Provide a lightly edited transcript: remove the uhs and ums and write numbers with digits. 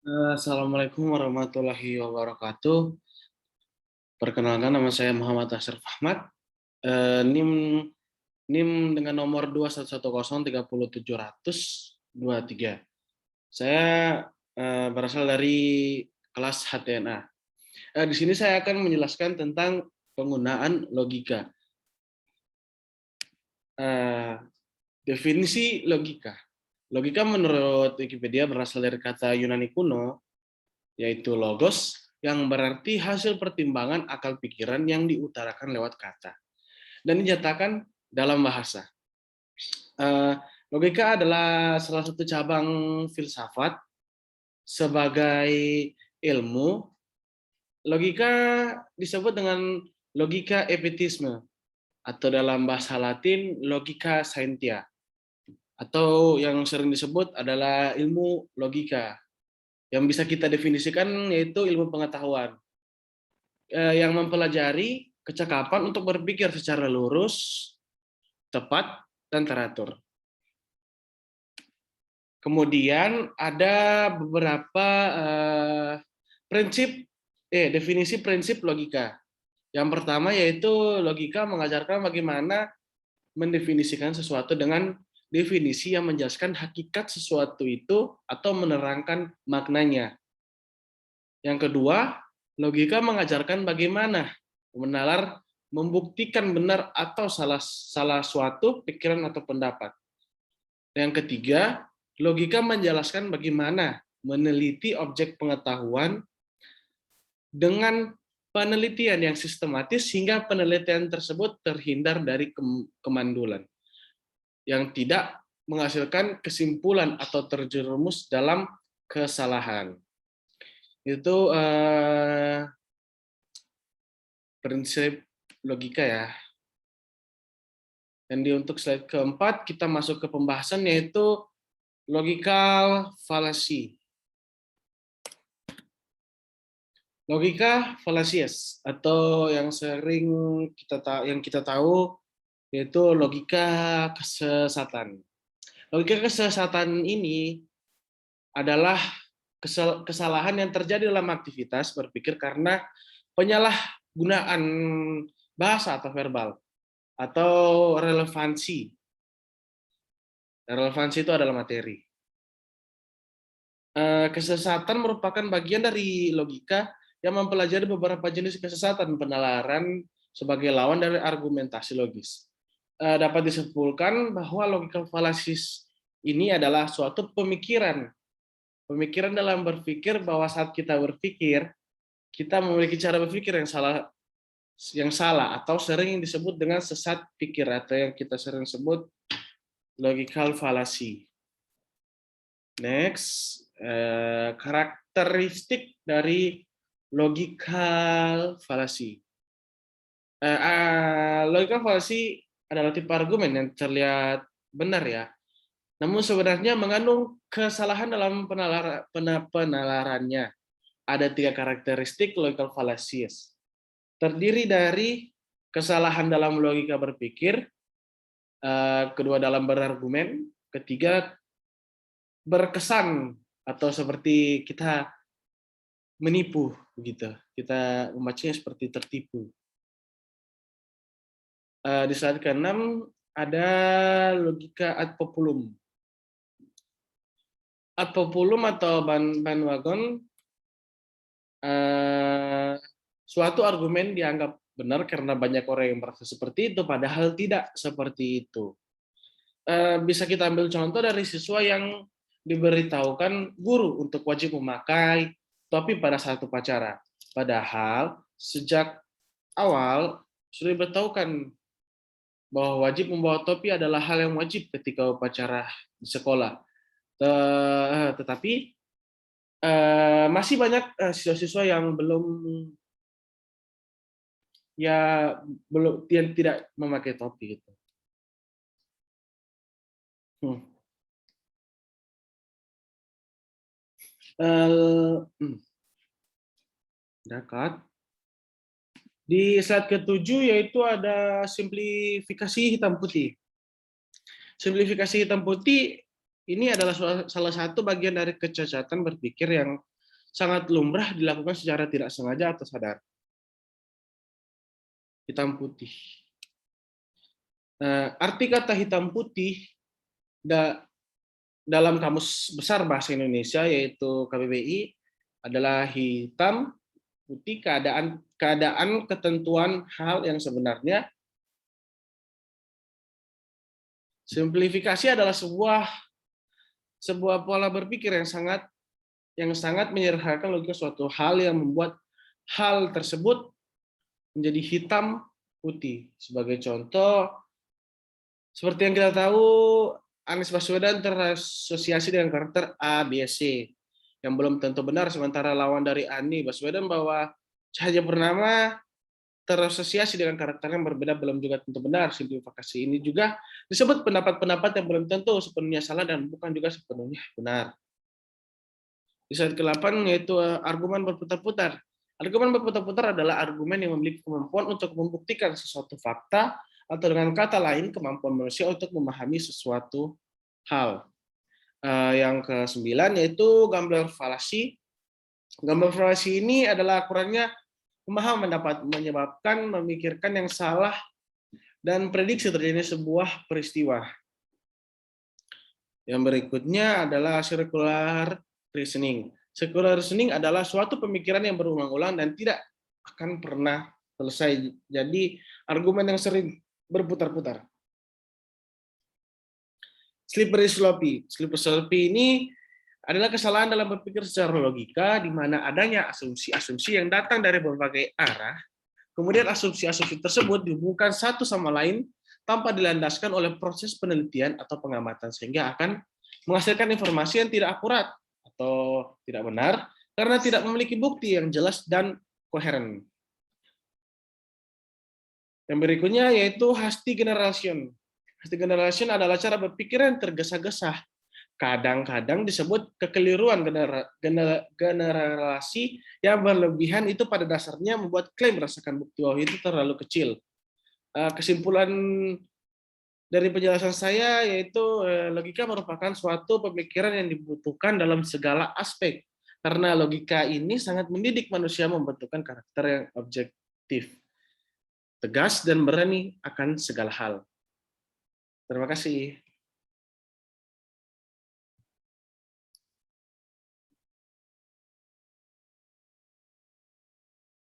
Assalamualaikum warahmatullahi wabarakatuh. Perkenalkan, nama saya Muhammad Ashraf Ahmad. NIM dengan nomor 211030723. Saya berasal dari kelas HTNA. Di sini saya akan menjelaskan tentang penggunaan logika. Definisi logika. Logika menurut Wikipedia berasal dari kata Yunani kuno, yaitu logos, yang berarti hasil pertimbangan akal pikiran yang diutarakan lewat kata dan dinyatakan dalam bahasa. Logika adalah salah satu cabang filsafat. Sebagai ilmu, logika disebut dengan logika epitisme, atau dalam bahasa Latin logika scientia, atau yang sering disebut adalah ilmu logika. Yang bisa kita definisikan yaitu ilmu pengetahuan yang mempelajari kecakapan untuk berpikir secara lurus, tepat, dan teratur. Kemudian ada beberapa definisi prinsip logika. Yang pertama yaitu logika mengajarkan bagaimana mendefinisikan sesuatu dengan definisi yang menjelaskan hakikat sesuatu itu atau menerangkan maknanya. Yang kedua, logika mengajarkan bagaimana menalar, membuktikan benar atau salah suatu pikiran atau pendapat. Yang ketiga, logika menjelaskan bagaimana meneliti objek pengetahuan dengan penelitian yang sistematis hingga penelitian tersebut terhindar dari kemandulan yang tidak menghasilkan kesimpulan atau terjerumus dalam kesalahan. Itu prinsip logika ya. Dan untuk slide keempat kita masuk ke pembahasan yaitu logical fallacy. Logika fallacious atau yang sering kita tahu yaitu logika kesesatan. Logika kesesatan ini adalah kesalahan yang terjadi dalam aktivitas berpikir karena penyalahgunaan bahasa atau verbal atau relevansi. Relevansi itu adalah materi. Kesesatan merupakan bagian dari logika yang mempelajari beberapa jenis kesesatan penalaran sebagai lawan dari argumentasi logis. Dapat disimpulkan bahwa logical fallacies ini adalah suatu pemikiran dalam berpikir bahwa saat kita berpikir, kita memiliki cara berpikir yang salah atau sering disebut dengan sesat pikir atau yang kita sering sebut logical fallacy. Next, karakteristik dari logical fallacy. Logical fallacy adalah tipe argumen yang terlihat benar ya, namun sebenarnya mengandung kesalahan dalam penalarannya. Ada 3 karakteristik logical fallacies. Terdiri dari kesalahan dalam logika berpikir, kedua dalam berargumen, ketiga berkesan atau seperti kita menipu begitu. Kita membacanya seperti tertipu. Di slide ke-6 ada logika ad populum. Ad populum atau bandwagon, suatu argumen dianggap benar karena banyak orang yang merasa seperti itu, padahal tidak seperti itu. Bisa kita ambil contoh dari siswa yang diberitahukan guru untuk wajib memakai topi pada saat upacara. Padahal sejak awal sudah diberitahukan bahwa wajib membawa topi adalah hal yang wajib ketika upacara di sekolah. Tetapi masih banyak siswa-siswa yang tidak memakai topi gitu. Dekat. Di slide ke-7 yaitu ada simplifikasi hitam putih. Simplifikasi hitam putih ini adalah salah satu bagian dari kecacatan berpikir yang sangat lumrah dilakukan secara tidak sengaja atau sadar. Hitam putih. Arti kata hitam putih dalam Kamus Besar Bahasa Indonesia yaitu KBBI adalah hitam putih keadaan ketentuan hal yang sebenarnya. Simplifikasi adalah sebuah pola berpikir yang sangat menyederhanakan logika suatu hal yang membuat hal tersebut menjadi hitam putih. Sebagai contoh, seperti yang kita tahu, Anies Baswedan terasosiasi dengan karakter A, B, C yang belum tentu benar, sementara lawan dari Anies Baswedan bahwa Cahayapurnama terasosiasi dengan karakter yang berbeda belum juga tentu benar. Simplifikasi ini juga disebut pendapat-pendapat yang belum tentu sepenuhnya salah dan bukan juga sepenuhnya benar. Di slide ke-8 yaitu argumen berputar-putar. Argumen berputar-putar adalah argumen yang memiliki kemampuan untuk membuktikan sesuatu fakta atau dengan kata lain kemampuan manusia untuk memahami sesuatu hal. Yang ke-9 yaitu gambler falasi. Gambler falasi ini adalah kurangnya pemahaman dapat menyebabkan memikirkan yang salah dan prediksi terjadinya sebuah peristiwa. Yang berikutnya adalah circular reasoning. Circular reasoning adalah suatu pemikiran yang berulang-ulang dan tidak akan pernah selesai. Jadi argumen yang sering berputar-putar. Slippery slope. Slippery slope ini adalah kesalahan dalam berpikir secara logika, di mana adanya asumsi-asumsi yang datang dari berbagai arah, kemudian asumsi-asumsi tersebut dihubungkan satu sama lain tanpa dilandaskan oleh proses penelitian atau pengamatan, sehingga akan menghasilkan informasi yang tidak akurat atau tidak benar, karena tidak memiliki bukti yang jelas dan koheren. Yang berikutnya yaitu hasty generation. Hasty generation adalah cara berpikir yang tergesa-gesa. Kadang-kadang disebut kekeliruan generasi yang berlebihan itu pada dasarnya membuat klaim berdasarkan bukti bahwa itu terlalu kecil. Kesimpulan dari penjelasan saya yaitu logika merupakan suatu pemikiran yang dibutuhkan dalam segala aspek, karena logika ini sangat mendidik manusia membentukkan karakter yang objektif, tegas, dan berani akan segala hal. Terima kasih.